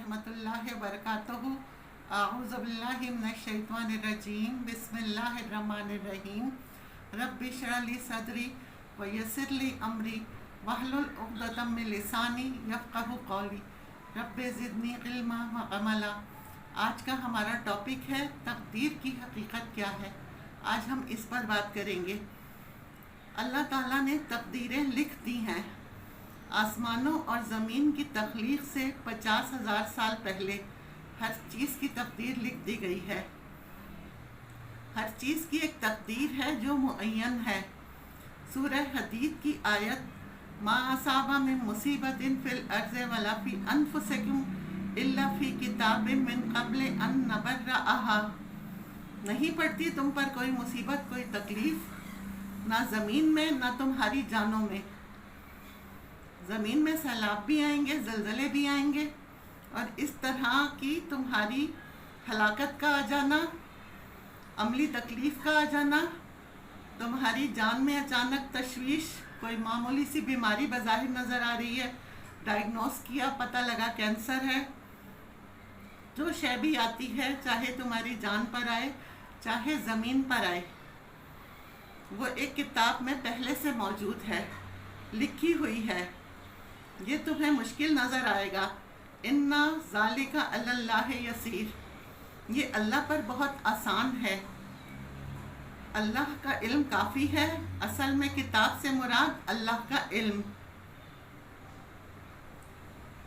ورحمۃ اللہ وبرکاتہ۔ اعوذ باللہ من الشیطان الرجیم، بسم اللہ الرحمن الرحیم۔ رب اشرح لی صدری ویسر لی امری واحلل عقدۃ من لسانی یفقہوا قولی، رب زدنی علما وعملا۔ آج کا ہمارا ٹاپک ہے تقدیر کی حقیقت کیا ہے۔ آج ہم اس پر بات کریں گے۔ اللہ تعالیٰ نے تقدیریں لکھ دی ہیں۔ آسمانوں اور زمین کی تخلیق سے 50,000 سال پہلے ہر چیز کی تقدیر لکھ دی گئی ہے۔ ہر چیز کی ایک تقدیر ہے جو معین ہے۔ سورہ حدید کی آیت ما اصاب من مصیبت فی الارض ولا فی انفسکم الا فی کتاب من قبل ان نبرأها، نہیں پڑتی تم پر کوئی مصیبت، کوئی تکلیف، نہ زمین میں نہ تمہاری جانوں میں۔ زمین میں سیلاب بھی آئیں گے، زلزلے بھی آئیں گے، اور اس طرح کی تمہاری ہلاکت کا آ جانا، عملی تکلیف کا آ جانا، تمہاری جان میں اچانک تشویش، کوئی معمولی سی بیماری بظاہر نظر آ رہی ہے، ڈائگنوز کیا، پتہ لگا کینسر ہے، جو شے بھی آتی ہے، چاہے تمہاری جان پر آئے چاہے زمین پر آئے، وہ ایک کتاب میں پہلے سے موجود ہے، لکھی ہوئی ہے۔ یہ تمہیں مشکل نظر آئے گا، اِنَّ ذَلِكَ عَلَى اللَّهِ يَسِيرٌ، یہ اللہ پر بہت آسان ہے۔ اللہ کا علم کافی ہے۔ اصل میں کتاب سے مراد اللہ کا علم،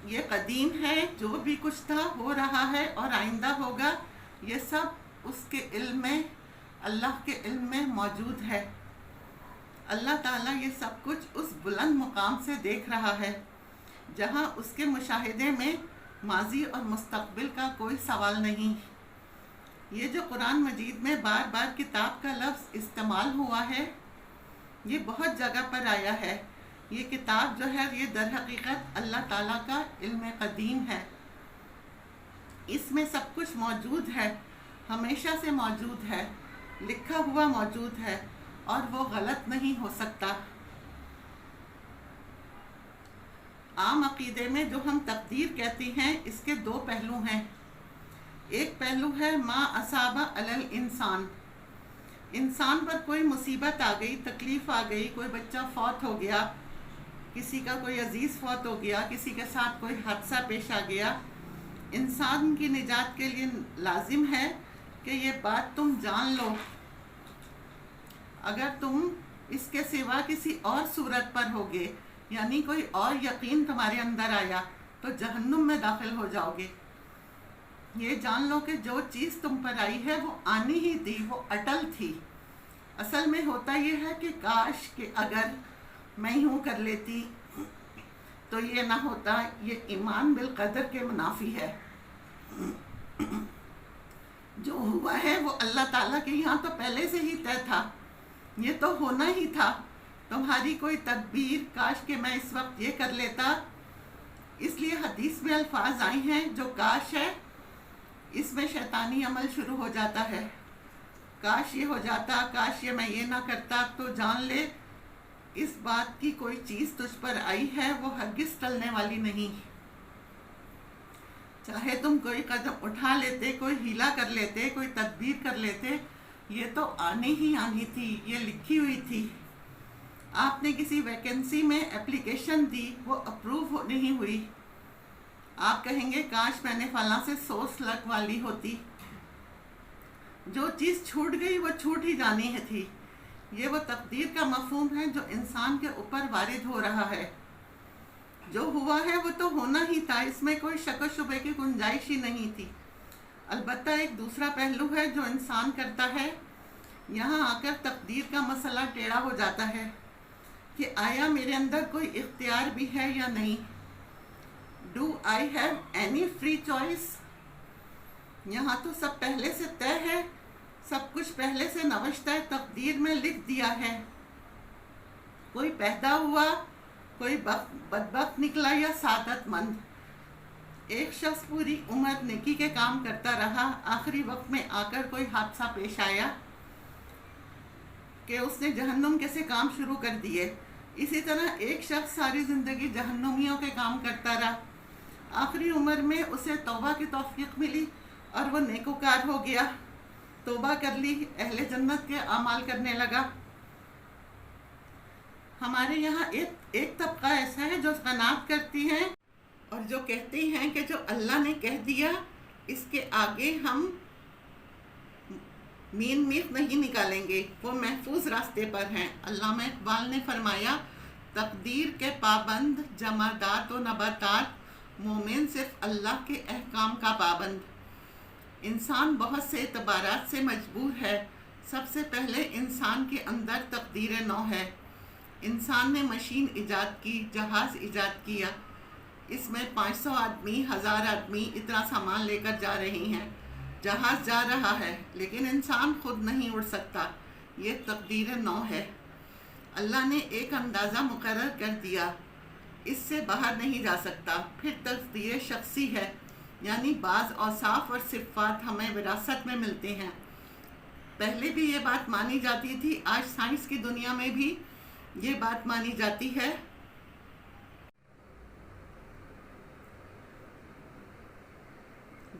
یہ قدیم ہے، جو بھی کچھ تھا ہو رہا ہے اور آئندہ ہوگا، یہ سب اس کے علم میں، اللہ کے علم میں موجود ہے۔ اللہ تعالیٰ یہ سب کچھ اس بلند مقام سے دیکھ رہا ہے جہاں اس کے مشاہدے میں ماضی اور مستقبل کا کوئی سوال نہیں۔ یہ جو قرآن مجید میں بار بار کتاب کا لفظ استعمال ہوا ہے، یہ بہت جگہ پر آیا ہے۔ یہ کتاب جو ہے، یہ در حقیقت اللہ تعالیٰ کا علم قدیم ہے۔ اس میں سب کچھ موجود ہے، ہمیشہ سے موجود ہے، لکھا ہوا موجود ہے، اور وہ غلط نہیں ہو سکتا۔ عام عقیدے میں جو ہم تقدیر کہتے ہیں، اس کے دو پہلو ہیں۔ ایک پہلو ہے ما اصاب علی الانسان، انسان پر کوئی مصیبت آ گئی، تکلیف آ گئی، کوئی بچہ فوت ہو گیا، کسی کا کوئی عزیز فوت ہو گیا، کسی کے ساتھ کوئی حادثہ پیش آ گیا۔ انسان کی نجات کے لیے لازم ہے کہ یہ بات تم جان لو۔ اگر تم اس کے سوا کسی اور صورت پر ہوگے، یعنی کوئی اور یقین تمہارے اندر آیا، تو جہنم میں داخل ہو جاؤ گے۔ یہ جان لو کہ جو چیز تم پر آئی ہے وہ آنی ہی تھی، وہ اٹل تھی۔ اصل میں ہوتا یہ ہے کہ کاش کہ اگر میں یوں کر لیتی تو یہ نہ ہوتا۔ یہ ایمان بالقدر کے منافی ہے۔ جو ہوا ہے وہ اللہ تعالیٰ کے یہاں تو پہلے سے ہی طے تھا، یہ تو ہونا ہی تھا۔ تمہاری کوئی تدبیر، کاش کہ میں اس وقت یہ کر لیتا، اس لیے حدیث میں الفاظ آئی ہیں جو کاش ہے، اس میں شیطانی عمل شروع ہو جاتا ہے۔ کاش یہ ہو جاتا، کاش یہ میں یہ نہ کرتا، تو جان لے اس بات کی کوئی چیز تجھ پر آئی ہے، وہ ہرگز ٹلنے والی نہیں۔ چاہے تم کوئی قدم اٹھا لیتے، کوئی ہیلا کر لیتے، کوئی تدبیر کر لیتے، یہ تو آنی ہی آنی تھی، یہ لکھی ہوئی تھی۔ آپ نے کسی ویکنسی میں اپلیکیشن دی، وہ اپروو نہیں ہوئی، آپ کہیں گے کاش میں نے فلاں سے سورس لگوا لی ہوتی۔ جو چیز چھوٹ گئی وہ چھوٹ ہی جانی ہے تھی۔ یہ وہ تقدیر کا مفہوم ہے جو انسان کے اوپر وارد ہو رہا ہے۔ جو ہوا ہے وہ تو ہونا ہی تھا، اس میں کوئی شک و شبے کی گنجائش ہی نہیں تھی۔ البتہ ایک دوسرا پہلو ہے جو انسان کرتا ہے، یہاں آ کر تقدیر کا مسئلہ ٹیڑھا ہو جاتا ہے کہ آیا میرے اندر کوئی اختیار بھی ہے یا نہیں۔ Do I have any free choice? یہاں تو سب پہلے سے طے ہے، سب کچھ پہلے سے نوشتہ تقدیر میں لکھ دیا ہے۔ کوئی پیدا ہوا، کوئی بدبخت نکلا یا سعادت مند۔ ایک شخص پوری عمر نیکی کے کام کرتا رہا، آخری وقت میں آ کر کوئی حادثہ پیش آیا کہ اس نے جہنم کے سے کام شروع کر دیے۔ اسی طرح ایک شخص ساری زندگی جہنمیوں کے کام کرتا رہا، آخری عمر میں اسے توبہ کی توفیق ملی اور وہ نیکوکار ہو گیا، توبہ کر لی، اہل جنت کے اعمال کرنے لگا۔ ہمارے یہاں ایک طبقہ ایسا ہے جو قناعت کرتی ہیں اور جو کہتی ہیں کہ جو اللہ نے کہہ دیا اس کے آگے ہم مین میخ نہیں نکالیں گے، وہ محفوظ راستے پر ہیں۔ علامہ اقبال نے فرمایا، تقدیر کے پابند جمادات و نباتات، مومن صرف اللہ کے احکام کا پابند۔ انسان بہت سے اعتبارات سے مجبور ہے۔ سب سے پہلے انسان کے اندر تقدیر نو ہے۔ انسان نے مشین ایجاد کی، جہاز ایجاد کیا، اس میں 500 آدمی، 1000 آدمی اتنا سامان لے کر جا رہے ہیں، جہاز جا رہا ہے لیکن انسان خود نہیں اڑ سکتا، یہ تقدیر نو ہے۔ اللہ نے ایک اندازہ مقرر کر دیا، اس سے باہر نہیں جا سکتا۔ پھر تقدیر شخصی ہے، یعنی بعض اوصاف اور صفات ہمیں وراثت میں ملتے ہیں۔ پہلے بھی یہ بات مانی جاتی تھی، آج سائنس کی دنیا میں بھی یہ بات مانی جاتی ہے۔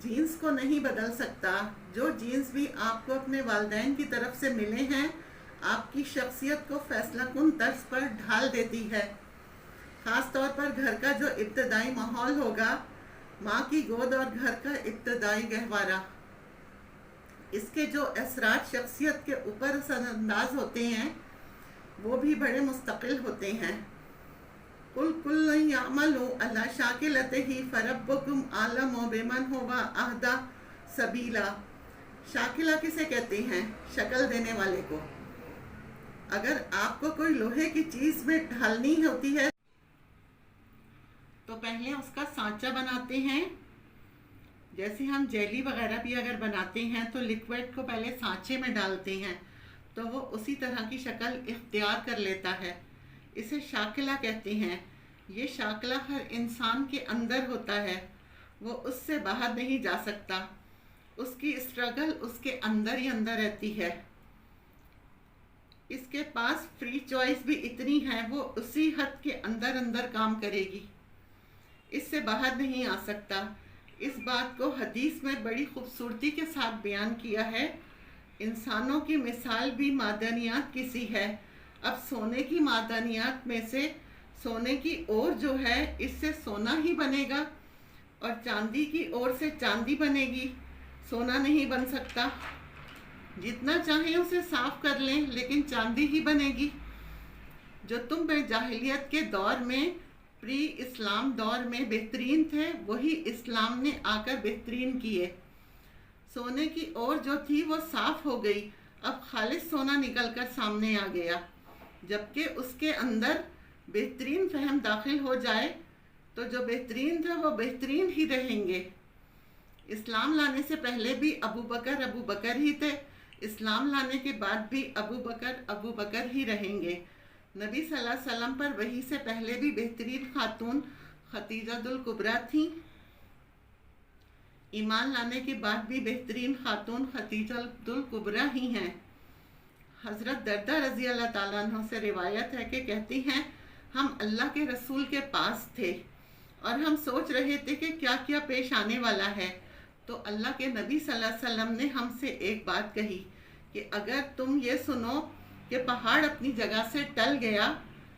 جینس کو نہیں بدل سکتا، جو جینس بھی آپ کو اپنے والدین کی طرف سے ملے ہیں آپ کی شخصیت کو فیصلہ کن طرز پر ڈھال دیتی ہے۔ خاص طور پر گھر کا جو ابتدائی ماحول ہوگا، ماں کی گود اور گھر کا ابتدائی گہوارہ، اس کے جو اثرات شخصیت کے اوپر اثر انداز ہوتے ہیں وہ بھی بڑے مستقل ہوتے ہیں۔ قُلْ كُلٌّ يَعْمَلُ عَلَىٰ شَاكِلَتِهِ فَرَبُّكُمْ أَعْلَمُ بِمَنْ هُوَ أَهْدَىٰ سَبِيلًا۔ شاکلہ کسے کہتے ہیں؟ شکل دینے والے کو۔ اگر آپ کو کوئی لوہے کی چیز میں ڈھالنی ہوتی ہے تو پہلے اس کا سانچہ بناتے ہیں۔ جیسے ہم جیلی وغیرہ بھی اگر بناتے ہیں تو لکوڈ کو پہلے سانچے میں ڈالتے ہیں تو وہ اسی طرح کی شکل اختیار کر لیتا ہے، اسے شاکلہ کہتے ہیں۔ یہ شاکلہ ہر انسان کے اندر ہوتا ہے، وہ اس سے باہر نہیں جا سکتا، اس کی اسٹرگل اس کے اندر ہی اندر رہتی ہے۔ اس کے پاس فری چوائس بھی اتنی ہے، وہ اسی حد کے اندر اندر کام کرے گی، اس سے باہر نہیں آ سکتا۔ اس بات کو حدیث میں بڑی خوبصورتی کے ساتھ بیان کیا ہے، انسانوں کی مثال بھی معدنیات کی سی ہے۔ اب سونے کی معدنیات میں سے سونے کی اور جو ہے اس سے سونا ہی بنے گا، اور چاندی کی اور سے چاندی بنے گی، سونا نہیں بن سکتا۔ جتنا چاہیں اسے صاف کر لیں لیکن چاندی ہی بنے گی۔ جو تم میں جاہلیت کے دور میں، پری اسلام دور میں بہترین تھے، وہی اسلام نے آ کر بہترین کیے۔ سونے کی اور جو تھی وہ صاف ہو گئی، اب خالص سونا نکل کر سامنے آ گیا۔ جبکہ اس کے اندر بہترین فہم داخل ہو جائے تو جو بہترین تھے وہ بہترین ہی رہیں گے۔ اسلام لانے سے پہلے بھی ابو بکر ہی تھے، اسلام لانے کے بعد بھی ابو بکر ہی رہیں گے۔ نبی صلی اللہ علیہ وسلم پر وحی سے پہلے بھی بہترین خاتون خدیجہ الکبریٰ تھیں، ایمان لانے کے بعد بھی بہترین خاتون خدیجہ الکبریٰ ہی ہیں۔ حضرت دردہ رضی اللہ تعالیٰ عنہ سے روایت ہے کہ کہتی ہیں، ہم اللہ کے رسول کے پاس تھے اور ہم سوچ رہے تھے کہ کیا کیا پیش آنے والا ہے، تو اللہ کے نبی صلی اللہ علیہ وسلم نے ہم سے ایک بات کہی کہ اگر تم یہ سنو کہ پہاڑ اپنی جگہ سے ٹل گیا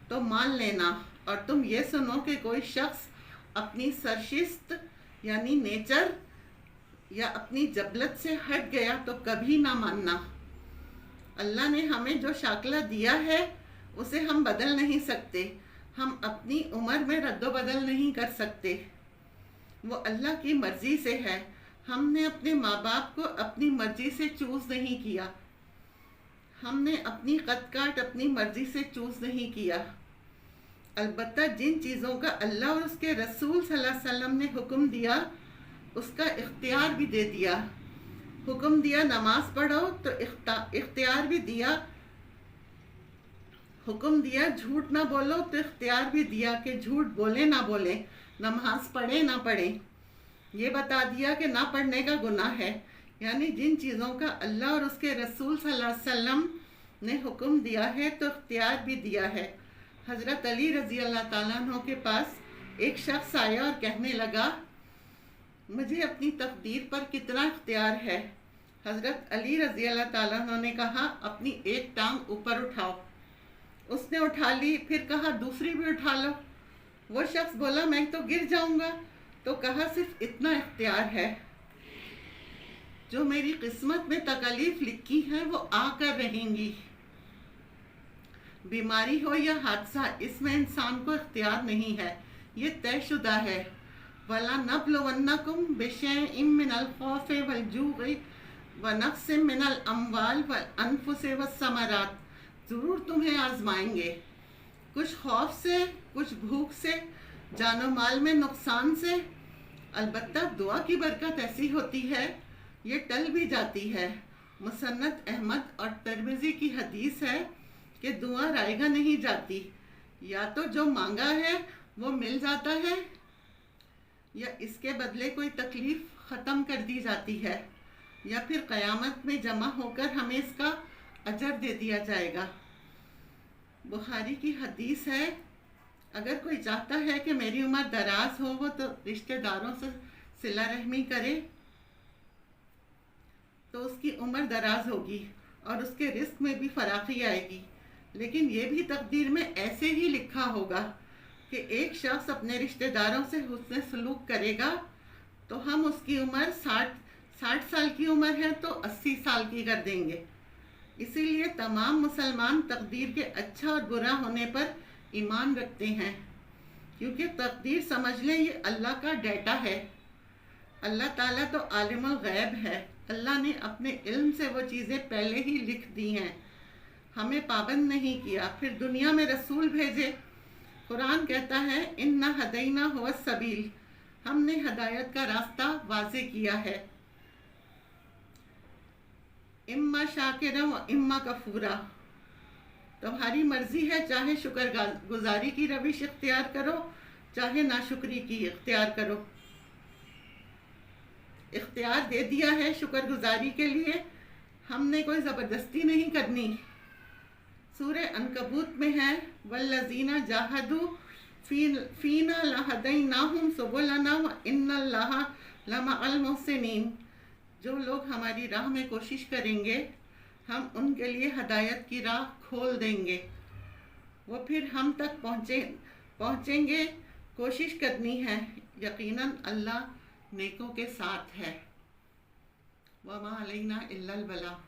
تو مان لینا، اور تم یہ سنو کہ کوئی شخص اپنی سرشست یعنی نیچر یا اپنی جبلت سے ہٹ گیا تو کبھی نہ ماننا۔ اللہ نے ہمیں جو شاکلہ دیا ہے اسے ہم بدل نہیں سکتے، ہم اپنی عمر میں رد و بدل نہیں کر سکتے، وہ اللہ کی مرضی سے ہے۔ ہم نے اپنے ماں باپ کو اپنی مرضی سے چوز نہیں کیا، ہم نے اپنی قد کاٹ اپنی مرضی سے چوز نہیں کیا۔ البتہ جن چیزوں کا اللہ اور اس کے رسول صلی اللہ علیہ وسلم نے حکم دیا اس کا اختیار بھی دے دیا۔ حکم دیا نماز پڑھو تو اختیار بھی دیا، حکم دیا جھوٹ نہ بولو تو اختیار بھی دیا کہ جھوٹ بولے نہ بولے، نماز پڑھے نہ پڑھے، یہ بتا دیا کہ نہ پڑھنے کا گناہ ہے۔ یعنی جن چیزوں کا اللہ اور اس کے رسول صلی اللہ علیہ وسلم نے حکم دیا ہے تو اختیار بھی دیا ہے۔ حضرت علی رضی اللہ تعالیٰ عنہ کے پاس ایک شخص آیا اور کہنے لگا مجھے اپنی تقدیر پر کتنا اختیار ہے۔ حضرت علی رضی اللہ تعالیٰ عنہ نے کہا اپنی ایک ٹانگ اوپر اٹھاؤ، اس نے اٹھا لی، پھر کہا دوسری بھی اٹھا لو۔ وہ شخص بولا میں تو گر جاؤں گا، تو کہا صرف اتنا اختیار ہے، جو میری قسمت میں تکالیف لکھی ہیں وہ آ کر رہیں گی۔ بیماری ہو یا حادثہ، اس میں انسان کو اختیار نہیں ہے، یہ طے شدہ ہے۔ وَلَنَبْلُوَنَّكُمْ بِشَيْءٍ مِّنَ الْخَوْفِ وَالْجُوعِ وَنَقْصٍ مِّنَ الْأَمْوَالِ وَالْأَنفُسِ وَالثَّمَرَاتِ، ضرور تمہیں آزمائیں گے، کچھ خوف سے، کچھ بھوک سے، جان و مال میں نقصان سے۔ البتہ دعا کی برکت ایسی ہوتی ہے، یہ ٹل بھی جاتی ہے۔ مسند احمد اور ترمذی کی حدیث ہے کہ دعا رائگاں نہیں جاتی، یا تو جو مانگا ہے وہ مل جاتا ہے، یا اس کے بدلے کوئی تکلیف ختم کر دی جاتی ہے، یا پھر قیامت میں جمع ہو کر ہمیں اس کا اجر دے دیا جائے گا۔ بخاری کی حدیث ہے، اگر کوئی چاہتا ہے کہ میری عمر دراز ہو، وہ تو رشتہ داروں سے صلہ رحمی کرے، تو اس کی عمر دراز ہوگی اور اس کے رزق میں بھی فراخی آئے گی۔ لیکن یہ بھی تقدیر میں ایسے ہی لکھا ہوگا کہ ایک شخص اپنے رشتہ داروں سے حسن سلوک کرے گا تو ہم اس کی عمر 60 سال کی عمر ہے تو 80 سال کی کر دیں گے۔ اسی لیے تمام مسلمان تقدیر کے اچھا اور برا ہونے پر ایمان رکھتے ہیں، کیونکہ تقدیر سمجھ لیں یہ اللہ کا ڈیٹا ہے۔ اللہ تعالیٰ تو عالم الغیب ہے، اللہ نے اپنے علم سے وہ چیزیں پہلے ہی لکھ دی ہیں، ہمیں پابند نہیں کیا، پھر دنیا میں رسول بھیجے۔ قرآن کہتا ہے اِنَّا هَدَيْنَاهُ السَّبِيلَ، ہم نے ہدایت کا راستہ واضح کیا ہے۔ اما شاکرا و اما کفورا، تمہاری مرضی ہے، چاہے شکر گزاری کی روش اختیار کرو، چاہے ناشکری کی اختیار کرو۔ اختیار دے دیا ہے شکر گزاری کے لیے، ہم نے کوئی زبردستی نہیں کرنی۔ سورہ عنکبوت میں ہے وَالَّذِينَ جَاهَدُوا فِينَا لَهَدَيْنَاهُمْ سُبُلَنَا وَإِنَّ اللَّهَ لَمَعَ الْمُحْسِنِينَ، جو لوگ ہماری راہ میں کوشش کریں گے ہم ان کے لیے ہدایت کی راہ کھول دیں گے، وہ پھر ہم تک پہنچیں گے۔ کوشش کرنی ہے، یقیناً اللہ نیکوں کے ساتھ ہے۔ وَمَا عَلَيْنَا إِلَّا الْبَلَاغُ۔